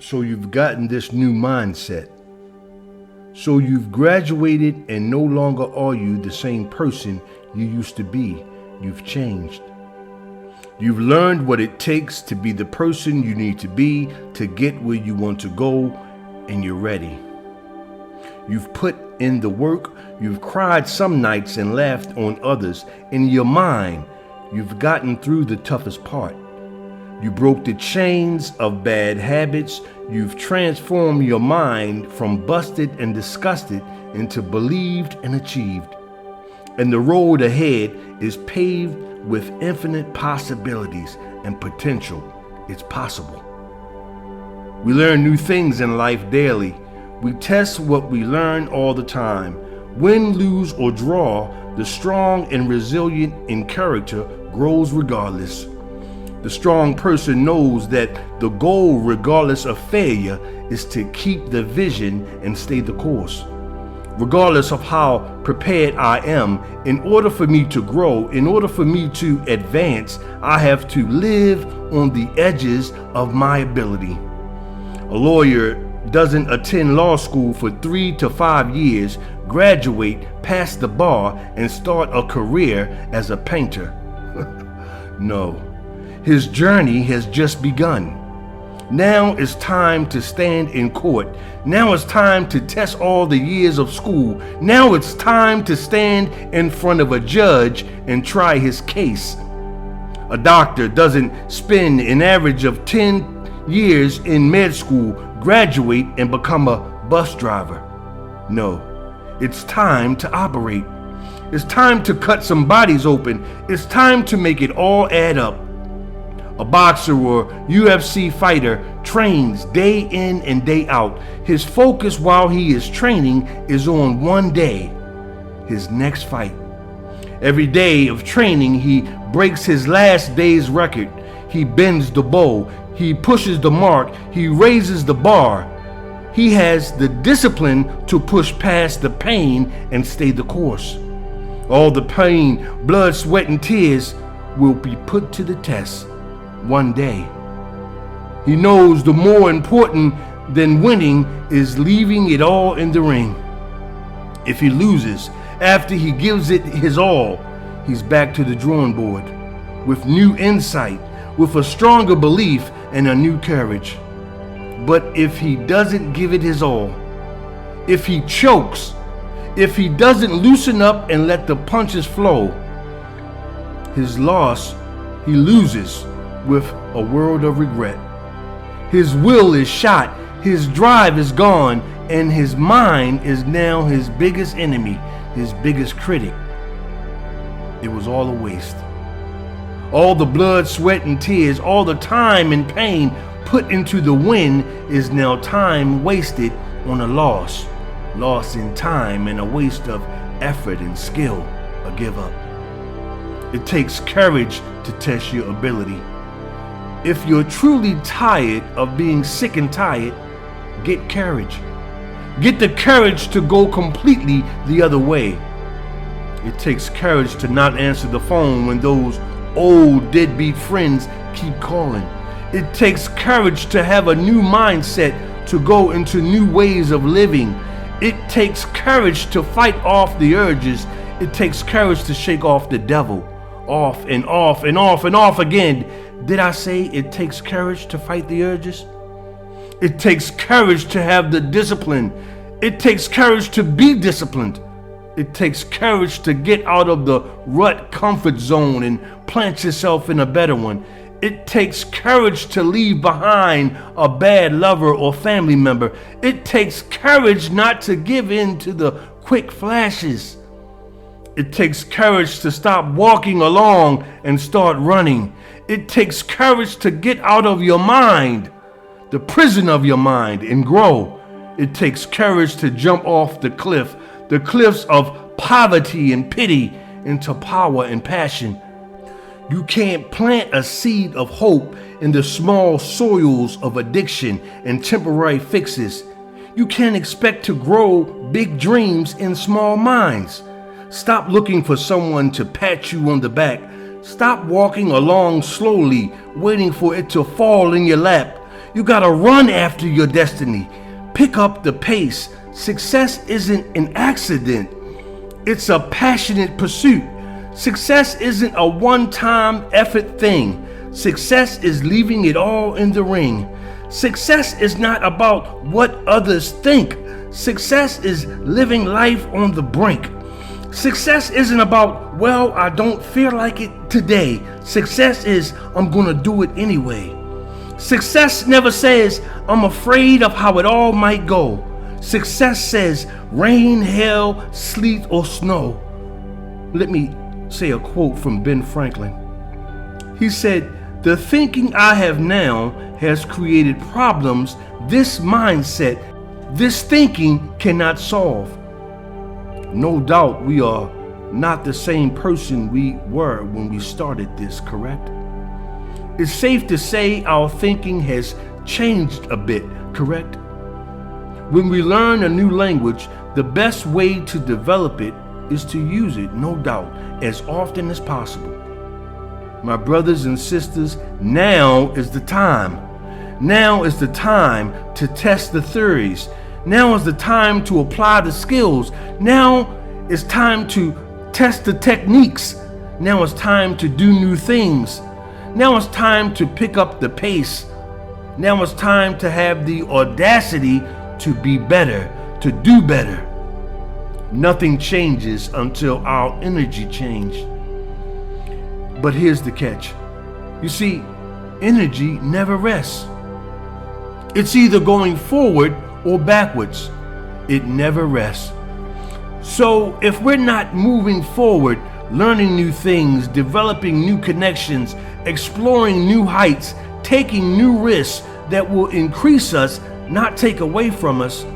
So you've gotten this new mindset. So you've graduated and no longer are you the same person you used to be. You've changed. You've learned what it takes to be the person you need to be to get where you want to go, and you're ready. You've put in the work. You've cried some nights and laughed on others. In your mind, you've gotten through the toughest part. You broke the chains of bad habits. You've transformed your mind from busted and disgusted into believed and achieved. And the road ahead is paved with infinite possibilities and potential. It's possible. We learn new things in life daily. We test what we learn all the time. Win, lose, or draw, the strong and resilient in character grows regardless. The strong person knows that the goal, regardless of failure, is to keep the vision and stay the course. Regardless of how prepared I am, in order for me to grow, in order for me to advance, I have to live on the edges of my ability. A lawyer doesn't attend law school for 3 to 5 years, graduate, pass the bar, and start a career as a painter. No, his journey has just begun. Now it's time to stand in court. Now it's time to test all the years of school. Now it's time to stand in front of a judge and try his case. A doctor doesn't spend an average of 10 years in med school, graduate, and become a bus driver. No, it's time to operate. It's time to cut some bodies open. It's time to make it all add up. A boxer or UFC fighter trains day in and day out. His focus while he is training is on one day, his next fight. Every day of training, he breaks his last day's record. He bends the bow. He pushes the mark. He raises the bar. He has the discipline to push past the pain and stay the course. All the pain, blood, sweat, and tears will be put to the test one day. He knows the more important than winning is leaving it all in the ring. If he loses after he gives it his all, he's back to the drawing board with new insight, with a stronger belief and a new courage. But if he doesn't give it his all, if he chokes, if he doesn't loosen up and let the punches flow, his loss, he loses with a world of regret. His will is shot, his drive is gone, and his mind is now his biggest enemy, his biggest critic. It was all a waste. All the blood, sweat, and tears, all the time and pain put into the win is now time wasted on a loss. Loss in time and a waste of effort and skill, a give up. It takes courage to test your ability. If you're truly tired of being sick and tired, get courage. Get the courage to go completely the other way. It takes courage to not answer the phone when those old deadbeat friends keep calling. It takes courage to have a new mindset, to go into new ways of living. It takes courage to fight off the urges. It takes courage to shake off the devil. Off and off and off and off again. Did I say it takes courage to fight the urges? It takes courage to have the discipline. It takes courage to be disciplined. It takes courage to get out of the rut comfort zone and plant yourself in a better one. It takes courage to leave behind a bad lover or family member. It takes courage not to give in to the quick flashes. It takes courage to stop walking along and start running. It takes courage to get out of your mind, the prison of your mind, and grow. It takes courage to jump off the cliffs of poverty and pity into power and passion. You can't plant a seed of hope in the small soils of addiction and temporary fixes. You can't expect to grow big dreams in small minds. Stop looking for someone to pat you on the back. Stop walking along slowly, waiting for it to fall in your lap. You gotta run after your destiny. Pick up the pace. Success isn't an accident. It's a passionate pursuit. Success isn't a one-time effort thing. Success is leaving it all in the ring. Success is not about what others think. Success is living life on the brink. Success isn't about, well, I don't feel like it today. Success is, I'm gonna do it anyway. Success never says, I'm afraid of how it all might go. Success says, rain, hail, sleet, or snow. Let me say a quote from Ben Franklin. He said, the thinking I have now has created problems this mindset, this thinking cannot solve. No doubt we are not the same person we were when we started this, correct? It's safe to say our thinking has changed a bit, correct? When we learn a new language, the best way to develop it is to use it, no doubt, as often as possible. My brothers and sisters, now is the time. Now is the time to test the theories. Now is the time to apply the skills. Now is time to test the techniques. Now is time to do new things. Now it's time to pick up the pace. Now it's time to have the audacity to be better, to do better. Nothing changes until our energy changes. But here's the catch. You see, energy never rests. It's either going forward or backwards. It never rests. So if we're not moving forward, learning new things, developing new connections, exploring new heights, taking new risks that will increase us, not take away from us,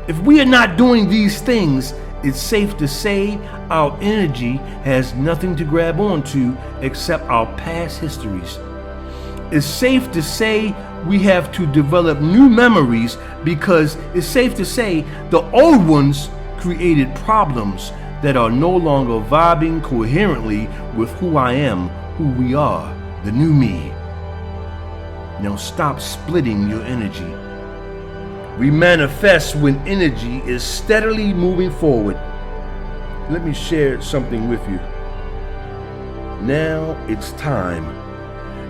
if we are not doing these things, it's safe to say our energy has nothing to grab onto except our past histories. It's safe to say we have to develop new memories because it's safe to say the old ones created problems that are no longer vibing coherently with who I am, who we are, the new me. Now stop splitting your energy. We manifest when energy is steadily moving forward. Let me share something with you. Now it's time.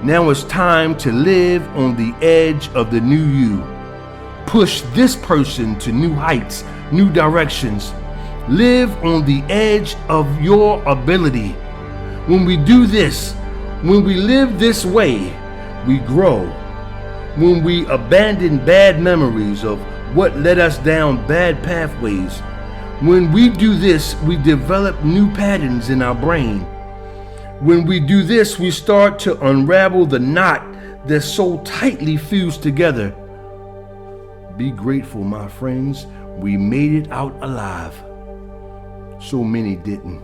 Now it's time to live on the edge of the new you. Push this person to new heights, new directions. Live on the edge of your ability. When we do this, when we live this way, we grow. When we abandon bad memories of what led us down bad pathways, when we do this, we develop new patterns in our brain. When we do this, we start to unravel the knot that's so tightly fused together. Be grateful, my friends, we made it out alive. So many didn't.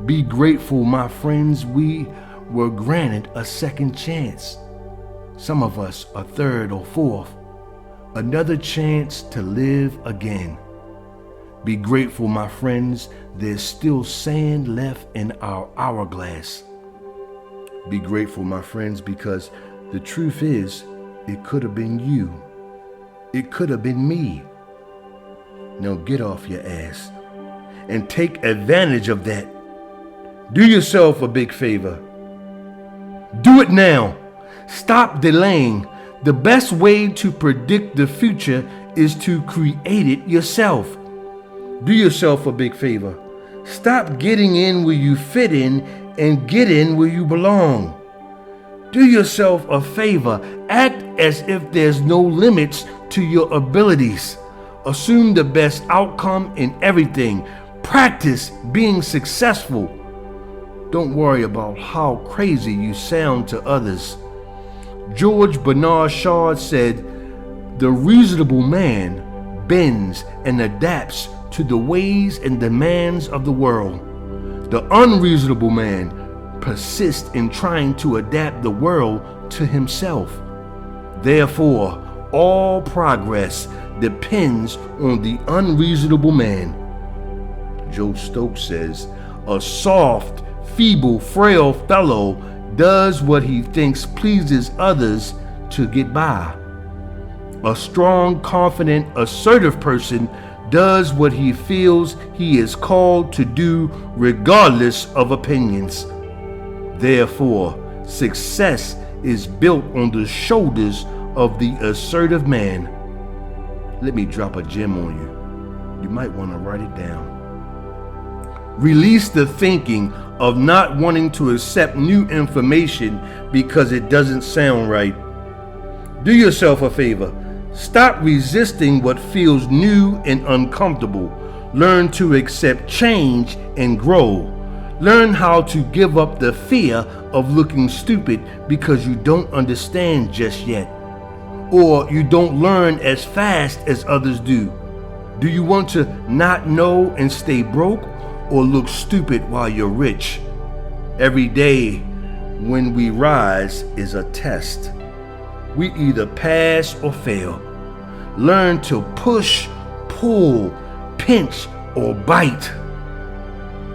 Be grateful, my friends, we were granted a second chance. Some of us a third or fourth. Another chance to live again. Be grateful, my friends, there's still sand left in our hourglass. Be grateful, my friends, because the truth is, it could have been you. It could have been me. Now get off your ass and take advantage of that. Do yourself a big favor. Do it now. Stop delaying. The best way to predict the future is to create it yourself. Do yourself a big favor. Stop getting in where you fit in and get in where you belong. Do yourself a favor. Act as if there's no limits to your abilities. Assume the best outcome in everything. Practice being successful. Don't worry about how crazy you sound to others. George Bernard Shaw said, "The reasonable man bends and adapts to the ways and demands of the world. The unreasonable man persists in trying to adapt the world to himself. Therefore, all progress depends on the unreasonable man." Joe Stokes says, "A soft, feeble, frail fellow does what he thinks pleases others to get by. A strong, confident, assertive person does what he feels he is called to do regardless of opinions. Therefore, success is built on the shoulders of the assertive man. Let me drop a gem on you. You might want to write it down. Release the thinking of not wanting to accept new information because it doesn't sound right. Do yourself a favor. Stop resisting what feels new and uncomfortable. Learn to accept change and grow. Learn how to give up the fear of looking stupid because you don't understand just yet, or you don't learn as fast as others do. Do you want to not know and stay broke, or look stupid while you're rich? Every day when we rise is a test. We either pass or fail. Learn to push, pull, pinch, or bite.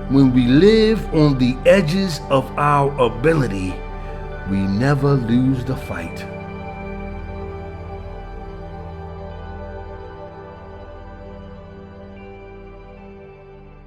When we live on the edges of our ability, we never lose the fight.